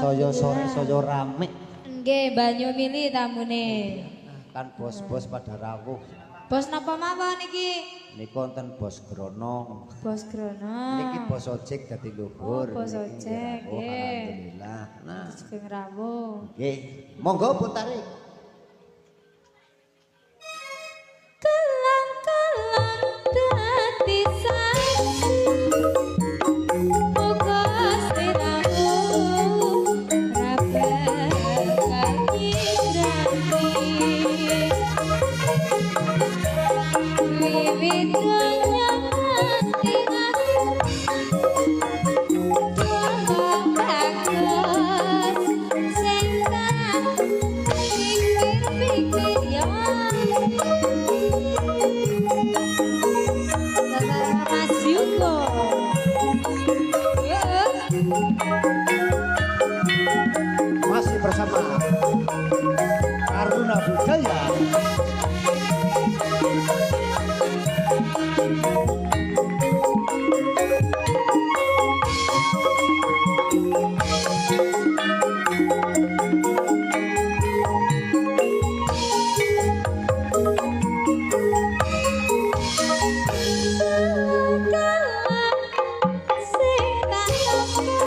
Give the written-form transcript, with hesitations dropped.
Saya sore saya rame. Nggih, banyu milih tamune. Kan bos-bos pada rawuh. Bos napa mawon niki? Niki wonten bos Grono. Bos Grono. Niki bos ojek dadi luhur. Oh, bos ojek, nggih. Alhamdulillah. Nah, Sugeng rawuh. nggih. Monggo Bu Tarik.